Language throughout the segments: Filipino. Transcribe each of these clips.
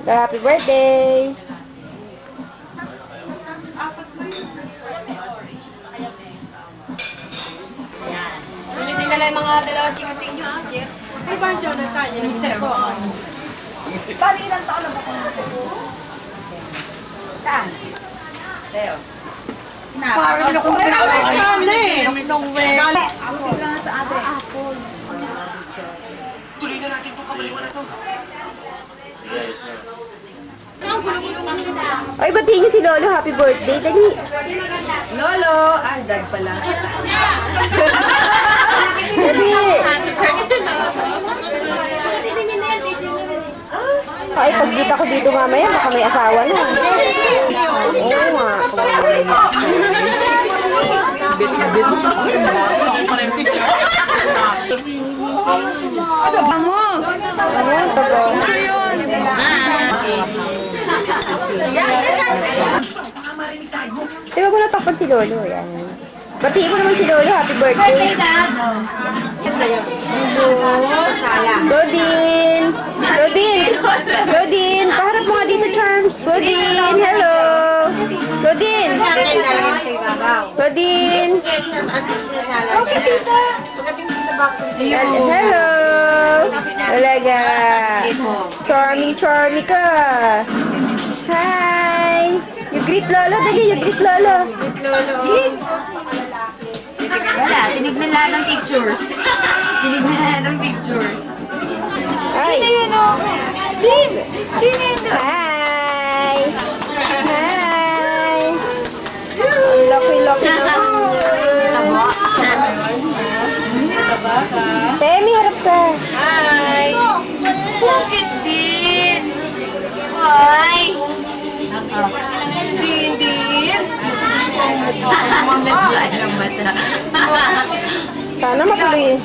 Happy birthday! Ulitin na lang yung mga dalawang chingating nyo, ha, Jeff? Ay, ba, Jonathan? Yung mister ko. Bali, ilang taon na ba kung nasa Saan? Leo. Parang ako rin ako eh. Somewhere. Ako lang sa atin. Tuloy na natin itong kabaliwan na to. Ang gulo-gulo lang sila. Ay, batiin niyo si Lolo. Happy birthday. Dali. Lolo! Ah, dad pala. Dali. Ay, pag dito ako dito mamaya, baka may asawa na. Oo nga. Ano? Ano? Tago. Gusto yun. Di ba ko natakpan si Lolo? Yan. Batiin mo naman si Lolo. Happy birthday. Godin! Godin! Godin! Paharap mo nga dito, Charms. Godin! Hello! Godin! Godin! Okay, tita. Hello! Talaga! Charming, charming ka! Hi! You greet Lolo, dali! You greet Lolo! Wala, tinignan lahat ng pictures. Tinignan lahat ng pictures. Hi! Sino yun, oh? Din! Din ito! Hi! Hi! Ang laki-laki naman yun. Tabo. Temi, harap ka! Hi! Bakit din? Why? Din, din! Ay, ang bata. Sana matuloy.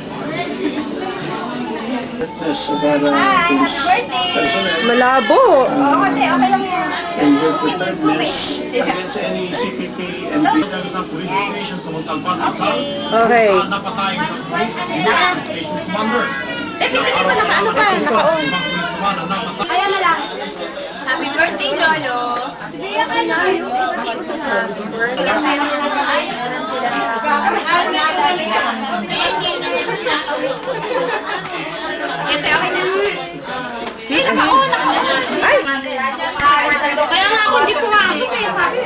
Malabo. And good preparedness against any CPP and sa police station sa Montalban, Asal. Okay. Saan napatay sa police and station commander. Hindi pa nakaano pa. Nakaon. Ibang police naman ang napatay. Kaya na lang. Happy birthday, Lolo! Sige, ako na. Pati ko sa happy birthday. Hindi, nakaon. Ay! Kaya nga ako hindi pumasok eh. Sabi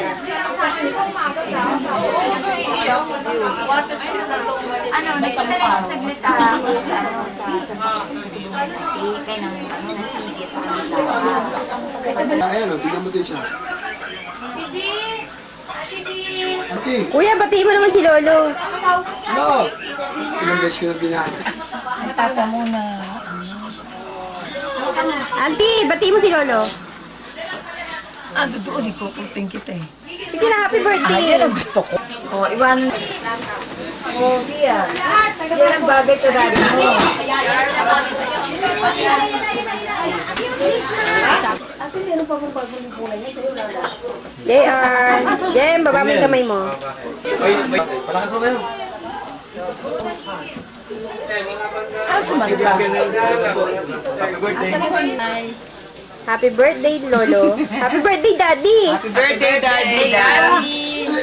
ano, nagpunta lang siya saglit sa kay ng nasigit sa kanila. Ayan o, tignan mo din siya. Auntie, Kuya, batiin mo naman si Lolo. ano? Ilang beses ko na binata. Tapa muna. Auntie, batiin mo si Lolo. Doon, ikukuting kita eh. Sige na, happy birthday. Yan ang gusto ko. O, iwanan. O, Pia. Yan ang bagay sa daddy mo. Ate, meron pa kung pagbuling kulay niya sa'yo, Lala. Jem, Jem, baba mo yung kamay mo. Sumanda. Happy birthday, Lolo. Happy birthday, Daddy. Happy birthday, Daddy!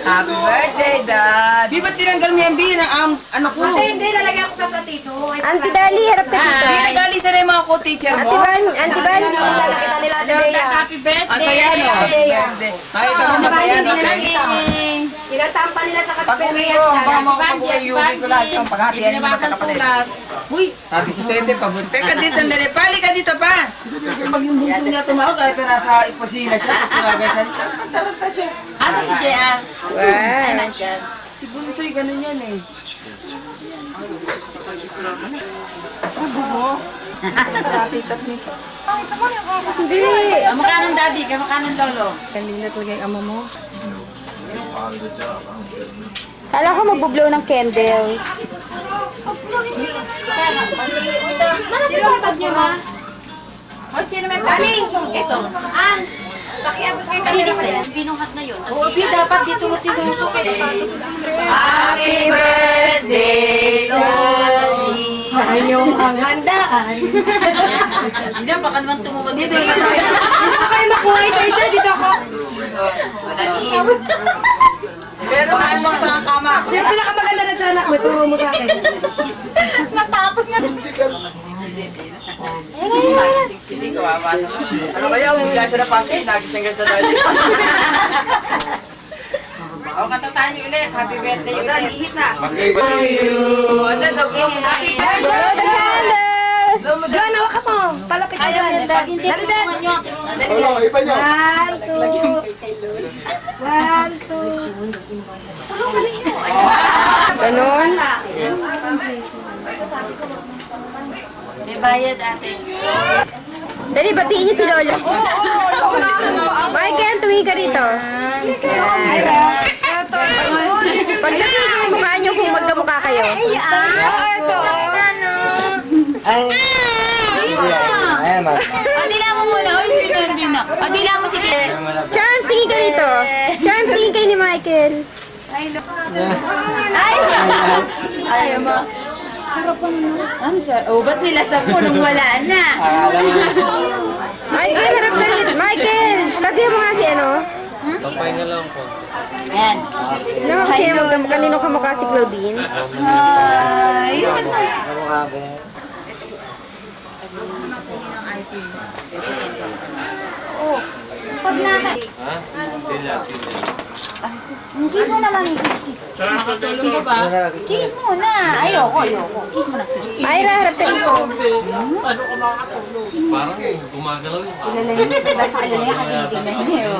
Happy birthday, Dad! Di ba tinanggal mo yung beer ng ano ko? Hindi, lalagyan ko sa platito. Auntie Dali, harap ka dito. Di nagali sa yung mga co-teacher mo? Auntie Van. Lalakita nila Dea. Happy birthday! Masaya no? Ay, ito ang masaya no? Tinatampan nila sa Pag-uwi ko, baka makapag-uwi ko lahat yung paghatihan ng mga kapatid. Uy! Sabi ko sa'yo, pabunti. Teka, di sandali. Pali ka dito pa. Pag yung bunso niya tumawag, kahit na nasa iposina siya, tapos tulaga siya. Taranta siya. Ano si Dea? Wow. Si Bunsoy, ganun yan eh. Hindi. Kamukha ng daddy, kamukha ng lolo. Kanina talaga yung ama mo. Kala ko magbublow ng candle. Mana sino may bag niyo, ma? O, sino may bag? Ito. An! Pakiabot kayo kanina na yan. Binuhat na yun. Oo, dapat dito mo Happy birthday, Loli! Sa inyong handaan. Hindi, baka naman tumawag dito. mga isa-isa, dito ako. Pero ano sa kama? Sino pinakamaganda na sa anak mo? Turo mo sa akin. Hindi ko ano kaya kung bigla siya na pati, nagising ka siya dali. O, katataan niyo ulit. Happy birthday ulit. Lihit na. Okay. Happy birthday! Joan, hawak ka mo. Palapit ka dyan. Dali-dali. Wala, iba niya. 1, 2. Ganon. May bayad ate. Dali, batiin niyo si Lola. Michael, tumingin ka rito. Pag nakita yung mukha niyo kung magkamukha kayo. Adila mo muna. Adila mo si Claire. Charm, tingin ka rito. Charm, tingin kayo ni Michael. Ayaw mo. Oh, ba't nilasap ko nung wala na? Michael, harap ka rito. Michael, tabihan mo nga si ano. Ayan. Ano, kasi kanino kamukha si Claudine? Ay, oh, pag naka... Kiss mo naman, kiss. Kiss mo na. Ayoko. Kiss mo na. Ira, harap ka rito. Parang gumagalaw yung Kilala niyo, diba sa kilala niya, katitignan niyo.